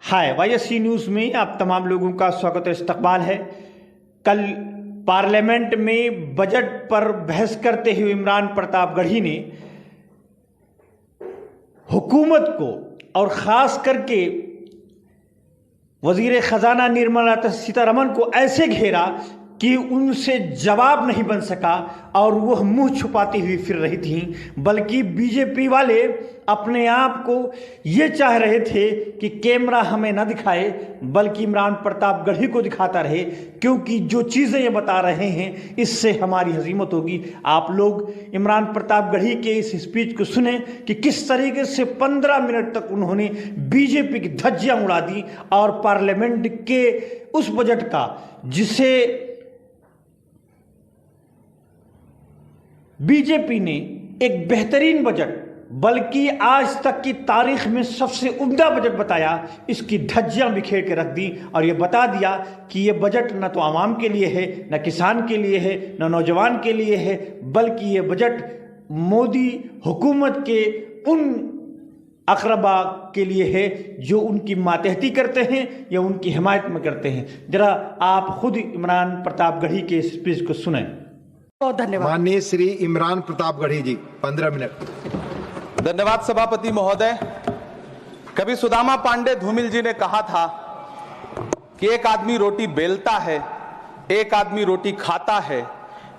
हाय, वाईएससी news में आप तमाम लोगों का स्वागत और इस्तकबाल है। कल पार्लियामेंट में बजट पर बहस करते हुए इमरान प्रतापगढ़ी ने हुकूमत को और ख़ास करके वज़ीर ख़जाना निर्मला सीतारमण को ऐसे घेरा कि उनसे जवाब नहीं बन सका और वह मुंह छुपाती हुई फिर रही थी। बल्कि बीजेपी वाले अपने आप को ये चाह रहे थे कि कैमरा हमें न दिखाए बल्कि इमरान प्रतापगढ़ी को दिखाता रहे, क्योंकि जो चीज़ें ये बता रहे हैं इससे हमारी हज़ीमत होगी। आप लोग इमरान प्रतापगढ़ी के इस स्पीच को सुने कि किस तरीके से 15 मिनट तक उन्होंने बीजेपी की धज्जियां उड़ा दी और पार्लियामेंट के उस बजट का, जिसे बीजेपी ने एक बेहतरीन बजट, बल्कि आज तक की तारीख में सबसे उम्दा बजट बताया, इसकी धज्जियां बिखेर के रख दी और ये बता दिया कि ये बजट न तो आवाम के लिए है, न किसान के लिए है, न नौजवान के लिए है, बल्कि ये बजट मोदी हुकूमत के उन अक़रबा के लिए है जो उनकी मातहती करते हैं या उनकी हिमायत में करते हैं। जरा आप खुद इमरान प्रतापगढ़ी के स्पीच को सुनें। बहुत धन्यवाद। माननीय श्री इमरान प्रतापगढ़ी जी, 15 मिनट। धन्यवाद सभापति महोदय। कभी सुदामा पांडे धूमिल जी ने कहा था कि एक आदमी रोटी बेलता है, एक आदमी रोटी खाता है,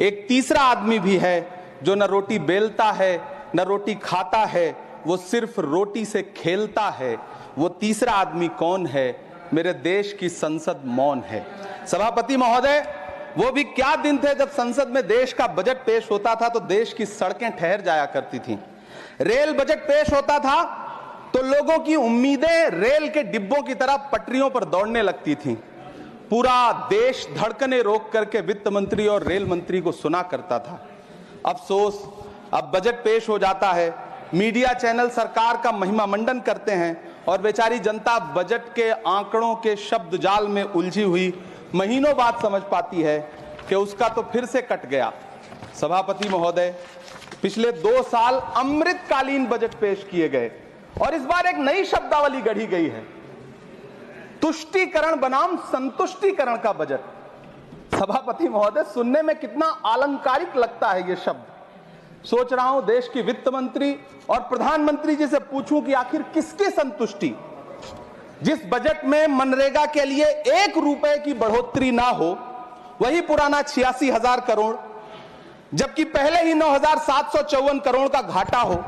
एक तीसरा आदमी भी है जो न रोटी बेलता है न रोटी खाता है, वो सिर्फ रोटी से खेलता है। वो तीसरा आदमी कौन है? मेरे देश की संसद मौन है। सभापति महोदय, वो भी क्या दिन थे जब संसद में देश का बजट पेश होता था तो देश की सड़कें ठहर जाया करती थीं। रेल बजट पेश होता था तो लोगों की उम्मीदें रेल के डिब्बों की तरह पटरियों पर दौड़ने लगती थीं। पूरा देश धड़कने रोक करके वित्त मंत्री और रेल मंत्री को सुना करता था। अफसोस, अब बजट पेश हो जाता है, मीडिया चैनल सरकार का महिमा मंडन करते हैं और बेचारी जनता बजट के आंकड़ों के शब्द जाल में उलझी हुई महीनों बाद समझ पाती है कि उसका तो फिर से कट गया। सभापति महोदय, पिछले 2 साल अमृतकालीन बजट पेश किए गए और इस बार एक नई शब्दावली गढ़ी गई है, तुष्टीकरण बनाम संतुष्टीकरण का बजट। सभापति महोदय, सुनने में कितना अलंकारिक लगता है ये शब्द। सोच रहा हूं देश की वित्त मंत्री और प्रधानमंत्री जी से पूछूं कि आखिर किसकी संतुष्टि? जिस बजट में मनरेगा के लिए 1 रुपए की बढ़ोतरी ना हो, वही पुराना 86,000 करोड़, जबकि पहले ही 9,754 करोड़ का घाटा हो,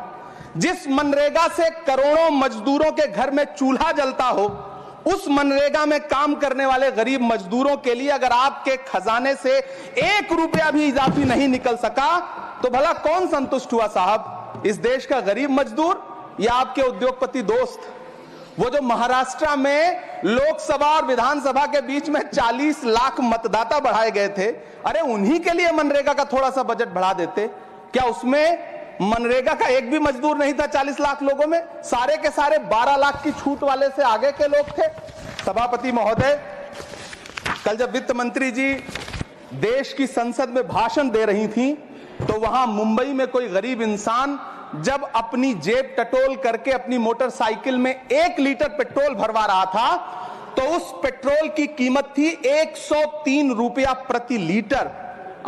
जिस मनरेगा से करोड़ों मजदूरों के घर में चूल्हा जलता हो, उस मनरेगा में काम करने वाले गरीब मजदूरों के लिए अगर आपके खजाने से 1 रुपया भी इजाफी नहीं निकल सका तो भला कौन संतुष्ट हुआ साहब? इस देश का गरीब मजदूर या आपके उद्योगपति दोस्त? वो जो महाराष्ट्र में लोकसभा और विधानसभा के बीच में 40 लाख मतदाता बढ़ाए गए थे, अरे उन्हीं के लिए मनरेगा का थोड़ा सा बजट बढ़ा देते। क्या उसमें मनरेगा का एक भी मजदूर नहीं था 40 लाख लोगों में? सारे के सारे 12 लाख की छूट वाले से आगे के लोग थे। सभापति महोदय, कल जब वित्त मंत्री जी देश की संसद में भाषण दे रही थी तो वहां मुंबई में कोई गरीब इंसान जब अपनी जेब टटोल करके अपनी मोटरसाइकिल में 1 लीटर पेट्रोल भरवा रहा था तो उस पेट्रोल की कीमत थी 103 रुपया प्रति लीटर।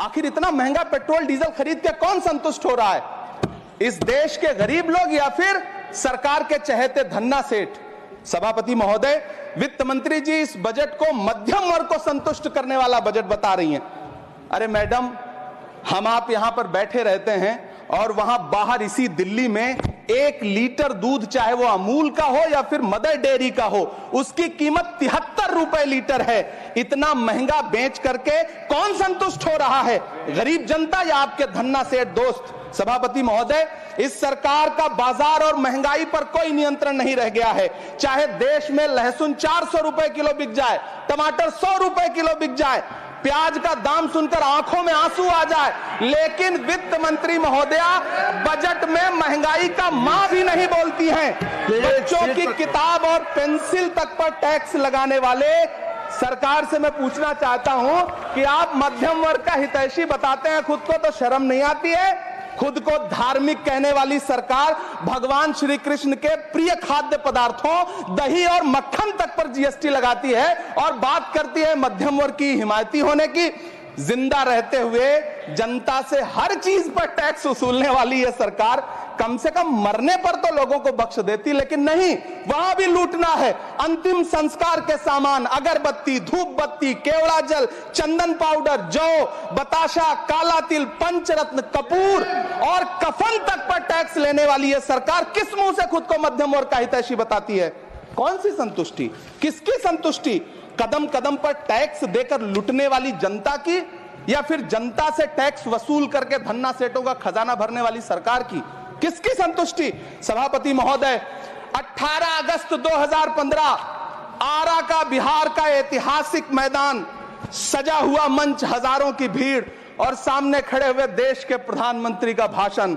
आखिर इतना महंगा पेट्रोल डीजल खरीद के कौन संतुष्ट हो रहा है? इस देश के गरीब लोग या फिर सरकार के चहेते धन्ना सेठ? सभापति महोदय, वित्त मंत्री जी इस बजट को मध्यम वर्ग को संतुष्ट करने वाला बजट बता रही हैं। अरे मैडम, हम आप यहां पर बैठे रहते हैं और वहां बाहर इसी दिल्ली में 1 लीटर दूध, चाहे वो अमूल का हो या फिर मदर डेयरी का हो, उसकी कीमत 73 रुपए लीटर है। इतना महंगा बेच करके कौन संतुष्ट हो रहा है? गरीब जनता या आपके धन्ना सेठ दोस्त? सभापति महोदय, इस सरकार का बाजार और महंगाई पर कोई नियंत्रण नहीं रह गया है। चाहे देश में लहसुन 400 रुपए किलो बिक जाए, टमाटर 100 रुपए किलो बिक जाए, प्याज का दाम सुनकर आंखों में आंसू आ जाए, लेकिन वित्त मंत्री महोदया बजट में महंगाई का मां भी नहीं बोलती हैं। बच्चों की किताब और पेंसिल तक पर टैक्स लगाने वाले सरकार से मैं पूछना चाहता हूं कि आप मध्यम वर्ग का हितैषी बताते हैं खुद को, तो शर्म नहीं आती है? खुद को धार्मिक कहने वाली सरकार भगवान श्री कृष्ण के प्रिय खाद्य पदार्थों दही और मक्खन तक पर जीएसटी लगाती है और बात करती है मध्यम वर्ग की हिमायती होने की। जिंदा रहते हुए जनता से हर चीज पर टैक्स वसूलने वाली यह सरकार कम से कम मरने पर तो लोगों को बख्श देती, लेकिन नहीं, वहां भी लूटना है। अंतिम संस्कार के सामान अगरबत्ती, धूप बत्ती, केवड़ा जल, चंदन पाउडर, जौ, बताशा, काला तिल, पंचरत्न, कपूर और कफन तक पर टैक्स लेने वाली यह सरकार किस मुंह से खुद को मध्यम वर्ग का हितैषी बताती है? कौन सी संतुष्टि, किसकी संतुष्टि? कदम कदम पर टैक्स देकर लूटने वाली जनता की, या फिर जनता से टैक्स वसूल करके धन्ना सेठों का खजाना भरने वाली सरकार की? किसकी संतुष्टि? सभापति महोदय, 18 अगस्त 2015 आरा का बिहार का ऐतिहासिक मैदान, सजा हुआ मंच, हजारों की भीड़ और सामने खड़े हुए देश के प्रधानमंत्री का भाषण।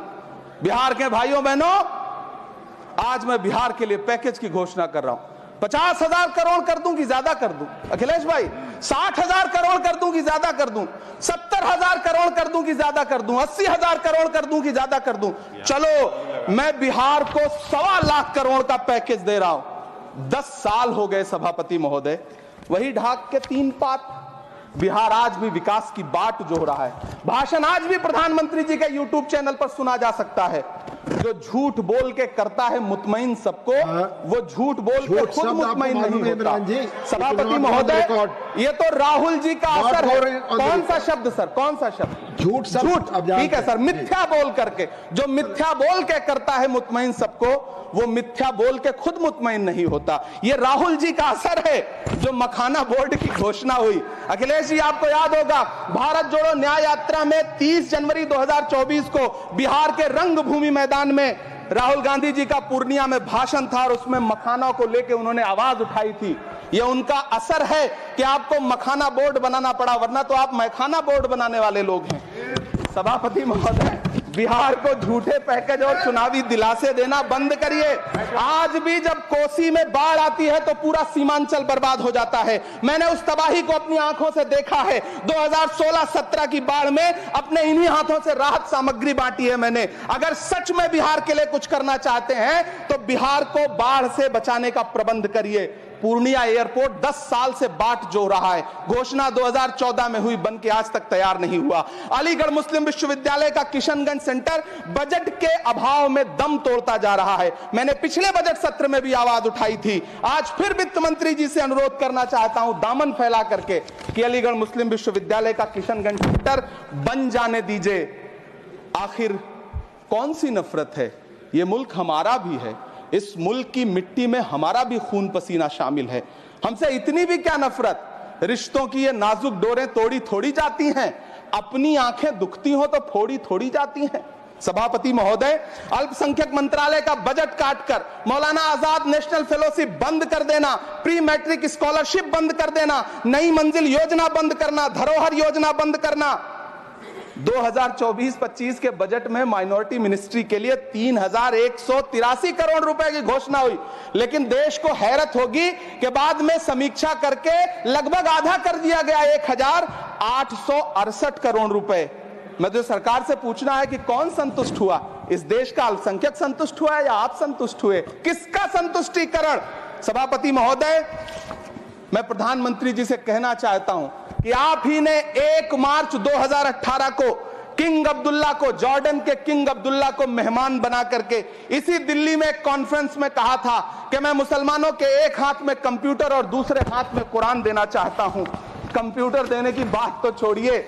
बिहार के भाइयों बहनों, आज मैं बिहार के लिए पैकेज की घोषणा कर रहा हूं। 50,000 करोड़ कर दूं कि ज्यादा कर दूं? अखिलेश भाई, 60,000 करोड़ कर दूं कि ज्यादा कर दूं? 70,000 करोड़ कर दूं कि ज्यादा कर दूं? 80,000 करोड़ कर दूं कि ज्यादा कर दूं? चलो, मैं बिहार को 1.25 लाख करोड़ का पैकेज दे रहा हूं। 10 साल हो गए सभापति महोदय, वही ढाक के 3 पात। बिहार आज भी विकास की बाट जो हो रहा है। भाषण आज भी प्रधानमंत्री जी के यूट्यूब चैनल पर सुना जा सकता है। जो झूठ बोल के करता है मुतमईन सबको, वो झूठ बोल के खुद मुतमईन नहीं होता। सभापति महोदय, ये तो राहुल जी का असर है। कौन सा शब्द सर, कौन सा शब्द? झूठ। ठीक है सर, मिथ्या बोल करके, जो मिथ्या बोल के करता है मुतमईन सबको, वो मिथ्या बोल के खुद मुतमईन नहीं होता। ये राहुल जी का असर है। जो मखाना बोर्ड की घोषणा हुई, अखिलेश जी आपको याद होगा, भारत जोड़ो न्याय यात्रा में 30 जनवरी 2024 को बिहार के रंगभूमि मैदान में राहुल गांधी जी का पूर्णिया में भाषण था और उसमें मखाना को लेकर उन्होंने आवाज उठाई थी। ये उनका असर है कि आपको मखाना बोर्ड बनाना पड़ा, वरना तो आप मैखाना बोर्ड बनाने वाले लोग हैं। सभापति महोदय, बिहार को झूठे पैकेज और चुनावी दिलासे देना बंद करिए। आज भी जब कोसी में बाढ़ आती है तो पूरा सीमांचल बर्बाद हो जाता है। मैंने उस तबाही को अपनी आंखों से देखा है। 2016-17 की बाढ़ में अपने इन्हीं हाथों से राहत सामग्री बांटी है मैंने। अगर सच में बिहार के लिए कुछ करना चाहते हैं तो बिहार को बाढ़ से बचाने का प्रबंध करिए। पूर्णिया एयरपोर्ट 10 साल से बाट जो रहा है, घोषणा 2014 में हुई, बन के आज तक तैयार नहीं हुआ। अलीगढ़ मुस्लिम विश्वविद्यालय का किशनगंज सेंटर बजट के अभाव में दम तोड़ता जा रहा है। मैंने पिछले बजट सत्र में भी आवाज उठाई थी। आज फिर वित्त मंत्री जी से अनुरोध करना चाहता हूं, दामन फैला करके, कि अलीगढ़ मुस्लिम विश्वविद्यालय का किशनगंज सेंटर बन जाने दीजिए। आखिर कौन सी नफरत है? ये मुल्क हमारा भी है। इस मुल्क की मिट्टी में हमारा भी खून पसीना शामिल है। हमसे इतनी भी क्या नफरत? रिश्तों की ये नाजुक डोरें तोड़ी थोड़ी जाती हैं। अपनी आंखें दुखती हो तो फोड़ी थोड़ी जाती हैं। सभापति महोदय, अल्पसंख्यक मंत्रालय का बजट काटकर मौलाना आजाद नेशनल फेलोशिप बंद कर देना, प्री मैट्रिक स्कॉलरशिप बंद कर देना, नई मंजिल योजना बंद करना, धरोहर योजना बंद करना। 2024-25 के बजट में माइनॉरिटी मिनिस्ट्री के लिए 3,183 करोड़ रुपए की घोषणा हुई, लेकिन देश को हैरत होगी कि बाद में समीक्षा करके लगभग आधा कर दिया गया, 1,868 करोड़ रुपए। मैं तो सरकार से पूछना है कि कौन संतुष्ट हुआ? इस देश का अल्पसंख्यक संतुष्ट हुआ या आप संतुष्ट हुए? किसका संतुष्टिकरण? सभापति महोदय, मैं प्रधानमंत्री जी से कहना चाहता हूं कि आप ही ने 1 मार्च 2018 को किंग अब्दुल्ला को, जॉर्डन के किंग अब्दुल्ला को मेहमान बना करके इसी दिल्ली में एक कॉन्फ्रेंस में कहा था कि मैं मुसलमानों के एक हाथ में कंप्यूटर और दूसरे हाथ में कुरान देना चाहता हूं। कंप्यूटर देने की बात तो छोड़िए,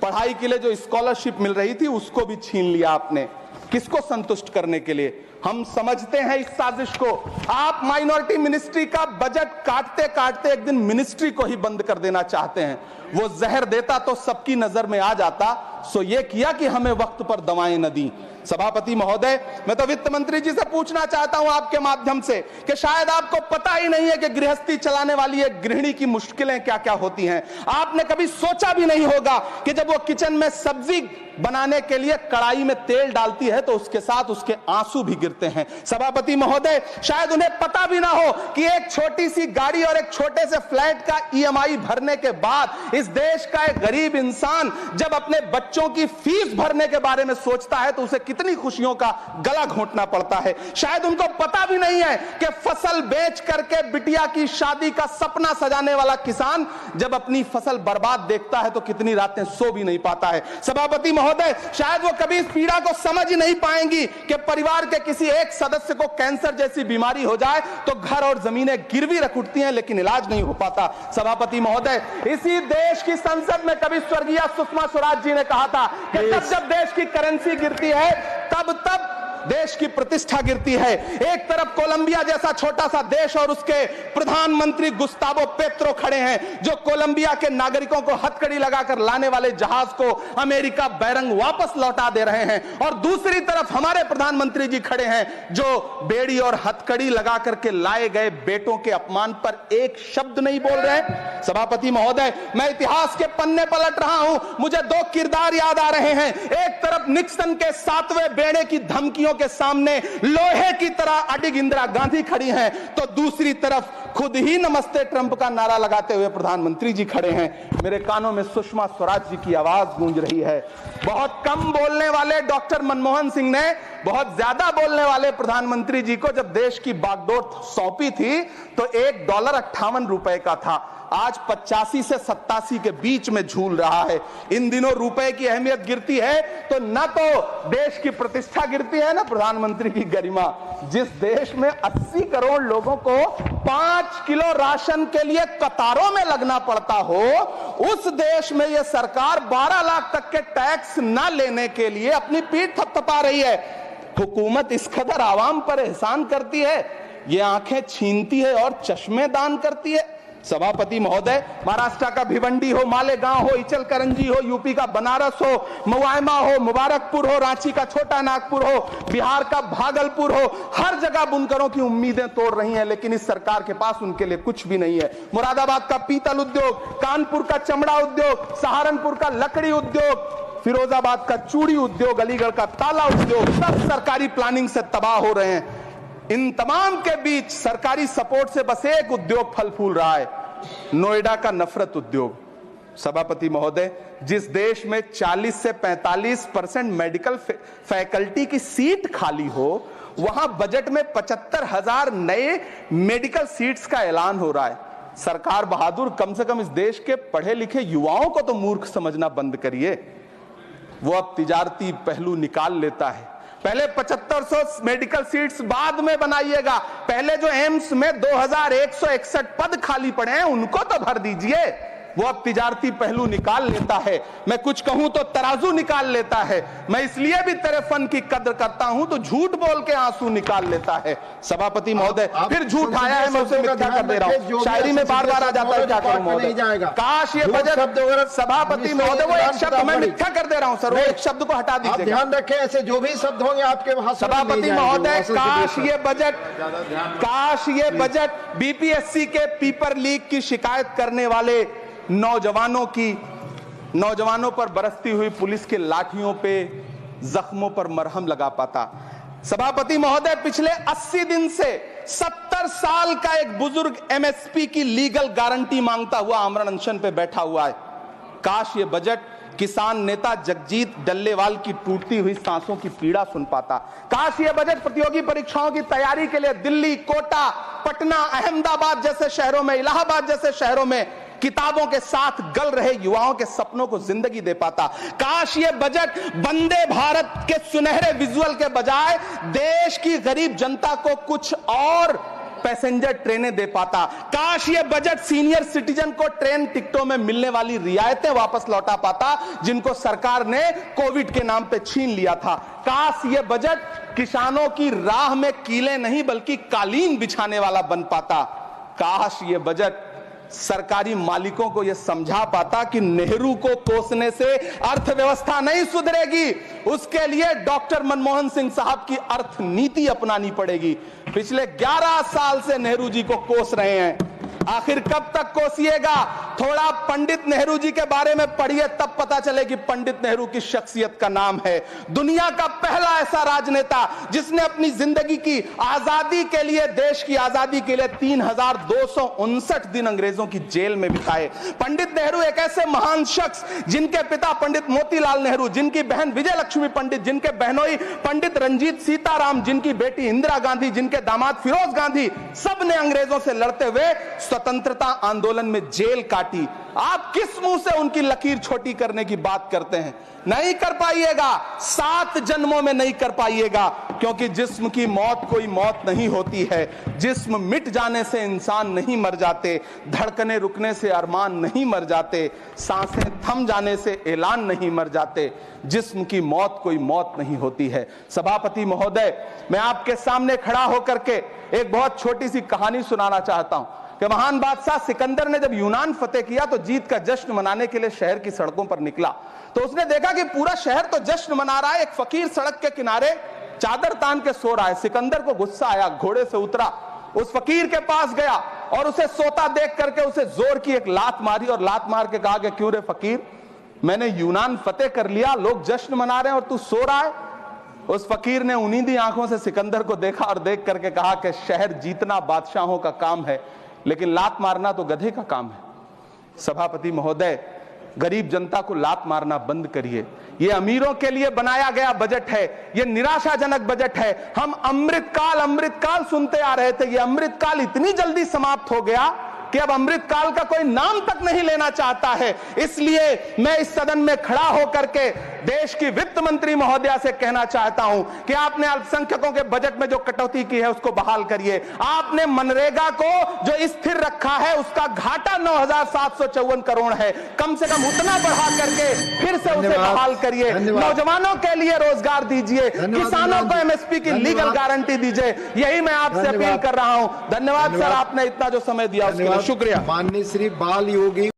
पढ़ाई के लिए जो स्कॉलरशिप मिल रही थी उसको भी छीन लिया आपने। किसको संतुष्ट करने के लिए? हम समझते हैं इस साजिश को। आप माइनॉरिटी मिनिस्ट्री का बजट काटते काटते एक दिन मिनिस्ट्री को ही बंद कर देना चाहते हैं। वो जहर देता तो सबकी नजर में आ जाता। सो ये किया कि हमें वक्त पर दवाएं न दी। सभापति महोदय, मैं तो वित्त मंत्री जी से पूछना चाहता हूं आपके माध्यम से कि शायद आपको पता ही नहीं है कि गृहस्थी चलाने वाली एक गृहिणी की मुश्किलें क्या क्या होती हैं। आपने कभी सोचा भी नहीं होगा कि जब वो किचन में सब्जी बनाने के लिए कढ़ाई में तेल डालती है तो उसके साथ उसके आंसू भी गिरते हैं। सभापति महोदय, शायद उन्हें पता भी ना हो कि एक छोटी सी गाड़ी और एक छोटे से फ्लैट का ईएमआई भरने के बाद इस देश का एक गरीब इंसान जब अपने बच्चों की फीस भरने के बारे में सोचता है तो उसे कितनी खुशियों का गला घोंटना पड़ता है। शायद उनको पता भी नहीं है कि फसल बेच करके बिटिया की शादी का सपना सजाने वाला किसान जब अपनी फसल बर्बाद देखता है तो कितनी रातें सो भी नहीं पाता है। सभापति महोदय, शायद वो कभी इस पीड़ा को समझ ही नहीं पाएंगी कि परिवार के किसी एक सदस्य को कैंसर जैसी बीमारी हो जाए तो घर और जमीनें गिरवी रख उठती हैं लेकिन इलाज नहीं हो पाता। सभापति महोदय, इसी देश की संसद में कभी स्वर्गीय सुषमा स्वराज जी ने कहा था कि तब जब देश की करेंसी गिरती है तब देश की प्रतिष्ठा गिरती है। एक तरफ कोलंबिया जैसा छोटा सा देश और उसके प्रधानमंत्री गुस्तावो पेत्रो खड़े हैं जो कोलंबिया के नागरिकों को हथकड़ी लगाकर लाने वाले जहाज को अमेरिका बैरंग वापस लौटा दे रहे हैं, और दूसरी तरफ हमारे प्रधानमंत्री जी खड़े हैं जो बेड़ी और हथकड़ी लगा करके लाए गए बेटों के अपमान पर एक शब्द नहीं बोल रहे। सभापति महोदय, मैं इतिहास के पन्ने पलट रहा हूं, मुझे दो किरदार याद आ रहे हैं। एक तरफ निक्सन के 7वें बेड़े की धमकियों के सामने लोहे की तरह अडिग इंदिरा गांधी खड़ी हैं, तो दूसरी तरफ खुद ही नमस्ते ट्रंप का नारा लगाते हुए प्रधानमंत्री जी खड़े हैं। मेरे कानों में सुषमा स्वराज जी की आवाज गूंज रही है। बहुत कम बोलने वाले डॉक्टर मनमोहन सिंह ने बहुत ज्यादा बोलने वाले प्रधानमंत्री जी को जब देश की बागडोर सौंपी थी तो $1.58 का था, आज 85 से 87 के बीच में झूल रहा है। इन दिनों रुपए की अहमियत गिरती है तो न तो देश की प्रतिष्ठा गिरती है, ना प्रधानमंत्री की गरिमा। जिस देश में 80 करोड़ लोगों को 5 किलो राशन के लिए कतारों में लगना पड़ता हो, उस देश में यह सरकार 12 लाख तक के टैक्स न लेने के लिए अपनी पीठ थपथपा रही है। हुकूमत इस कदर आवाम पर एहसान करती है, ये आंखें छीनती है और चश्मे दान करती है। सभापति महोदय, महाराष्ट्र का भिवंडी हो, मालेगांव हो, इचल करंजी हो, यूपी का बनारस हो, मुआयमा हो, मुबारकपुर हो, रांची का छोटा नागपुर हो, बिहार का भागलपुर हो, हर जगह बुनकरों की उम्मीदें तोड़ रही हैं, लेकिन इस सरकार के पास उनके लिए कुछ भी नहीं है। मुरादाबाद का पीतल उद्योग, कानपुर का चमड़ा उद्योग, सहारनपुर का लकड़ी उद्योग, फिरोजाबाद का चूड़ी उद्योग, अलीगढ़ का ताला उद्योग, सब सरकारी प्लानिंग से तबाह हो रहे हैं। इन तमाम के बीच सरकारी सपोर्ट से बस एक उद्योग फल फूल रहा है, नोएडा का नफरत उद्योग। सभापति महोदय, जिस देश में 40 से 45% मेडिकल फैकल्टी की सीट खाली हो, वहां बजट में 75,000 नए मेडिकल सीट्स का ऐलान हो रहा है। सरकार बहादुर, कम से कम इस देश के पढ़े लिखे युवाओं को तो मूर्ख समझना बंद करिए। वो अब तिजारती पहलू निकाल लेता है। पहले 7500 मेडिकल सीट्स बाद में बनाइएगा, पहले जो एम्स में 2161 पद खाली पड़े हैं उनको तो भर दीजिए। वो अब तिजारती पहलू निकाल लेता है। मैं कुछ कहूं तो तराजू निकाल लेता है। मैं इसलिए भी तेरे फन की कद्र करता हूं तो झूठ बोल के आंसू निकाल लेता है। सभापति महोदय, फिर झूठ आया है, मैं उसे मिथ्या कर दे रहा हूं। शायरी में बार बार आ जाता है, क्या करूं महोदय। काश ये बजट, सभापति महोदय, वो एक शब्द मैं मिथ्या कर दे रहा हूं सर, वो एक शब्द को हटा दीजिए। ध्यान रखें, ऐसे जो भी शब्द होंगे आपके वहां। सभापति महोदय, काश ये बजट बीपीएससी के पेपर लीक की शिकायत करने वाले नौजवानों पर बरसती हुई पुलिस के लाठियों पे, जख्मों पर मरहम लगा पाता। सभापति महोदय, पिछले 80 दिन से 70 साल का एक बुजुर्ग एमएसपी की लीगल गारंटी मांगता हुआ आमरण अनशन पे बैठा हुआ है। काश ये बजट किसान नेता जगजीत डल्लेवाल की टूटती हुई सांसों की पीड़ा सुन पाता। काश ये बजट प्रतियोगी परीक्षाओं की तैयारी के लिए दिल्ली, कोटा, पटना, अहमदाबाद जैसे शहरों में, इलाहाबाद जैसे शहरों में किताबों के साथ गल रहे युवाओं के सपनों को जिंदगी दे पाता। काश ये बजट वंदे भारत के सुनहरे विजुअल के बजाय देश की गरीब जनता को कुछ और पैसेंजर ट्रेनें दे पाता। काश ये बजट सीनियर सिटीजन को ट्रेन टिकटों में मिलने वाली रियायतें वापस लौटा पाता जिनको सरकार ने कोविड के नाम पे छीन लिया था। काश ये बजट किसानों की राह में कीले नहीं बल्कि कालीन बिछाने वाला बन पाता। काश ये बजट सरकारी मालिकों को यह समझा पाता कि नेहरू को कोसने से अर्थव्यवस्था नहीं सुधरेगी, उसके लिए डॉक्टर मनमोहन सिंह साहब की अर्थनीति अपनानी पड़ेगी। पिछले 11 साल से नेहरू जी को कोस रहे हैं, आखिर कब तक कोसिएगा? थोड़ा पंडित नेहरू जी के बारे में पढ़िए, तब पता चले कि पंडित नेहरू की शख्सियत का नाम है। दुनिया का पहला ऐसा राजनेता जिसने अपनी जिंदगी की आजादी के लिए, देश की आजादी के लिए 3259 दिन अंग्रेजों की जेल में बिताए। पंडित नेहरू एक ऐसे महान शख्स जिनके पिता पंडित मोतीलाल नेहरू, जिनकी बहन विजय लक्ष्मी पंडित, जिनके बहनोई पंडित रंजीत सीताराम, जिनकी बेटी इंदिरा गांधी, जिनके दामाद फिरोज गांधी, सब ने अंग्रेजों से लड़ते हुए स्वतंत्रता आंदोलन में जेल काटी। आप किस मुंह से उनकी लकीर छोटी करने की बात करते हैं? नहीं कर पाइएगा, 7 जन्मों में नहीं कर पाइएगा, क्योंकि जिस्म की मौत कोई मौत नहीं होती है। जिस्म मिट जाने से इंसान नहीं मर जाते, धड़कने रुकने से अरमान नहीं मर जाते, सांसें थम जाने से ऐलान नहीं मर जाते। जिस्म की मौत कोई मौत नहीं होती है। सभापति महोदय, मैं आपके सामने खड़ा होकर के एक बहुत छोटी सी कहानी सुनाना चाहता हूं कि महान बादशाह सिकंदर ने जब यूनान फतेह किया तो जीत का जश्न मनाने के लिए शहर की सड़कों पर निकला। तो उसने देखा कि पूरा शहर तो जश्न मना रहा है, एक फकीर सड़क के किनारे चादर तान के सो रहा है। सिकंदर को गुस्सा आया, घोड़े से उतरा, उस फकीर के पास गया और उसे सोता देख करके उसे जोर की एक लात मारी और लात मार के कहा कि क्यों रे फकीर, मैंने यूनान फतेह कर लिया, लोग जश्न मना रहे हैं और तू सो रहा है। उस फकीर ने उन्नीदी आंखों से सिकंदर को देखा और देख करके कहा कि शहर जीतना बादशाहों का काम है, लेकिन लात मारना तो गधे का काम है। सभापति महोदय, गरीब जनता को लात मारना बंद करिए। ये अमीरों के लिए बनाया गया बजट है, ये निराशाजनक बजट है। हम अमृतकाल सुनते आ रहे थे, ये अमृतकाल इतनी जल्दी समाप्त हो गया कि अब अमृतकाल का कोई नाम तक नहीं लेना चाहता है। इसलिए मैं इस सदन में खड़ा होकर के देश की वित्त मंत्री महोदया से कहना चाहता हूं कि आपने अल्पसंख्यकों के बजट में जो कटौती की है उसको बहाल करिए। आपने मनरेगा को जो स्थिर रखा है उसका घाटा 9,754 करोड़ है, कम से कम उतना बढ़ा करके फिर से उसे बहाल करिए। नौजवानों के लिए रोजगार दीजिए, किसानों को एमएसपी की लीगल गारंटी दीजिए। यही मैं आपसे अपील कर रहा हूं। धन्यवाद सर, आपने इतना जो समय दिया उसके लिए शुक्रिया। माननीय श्री बाल योगी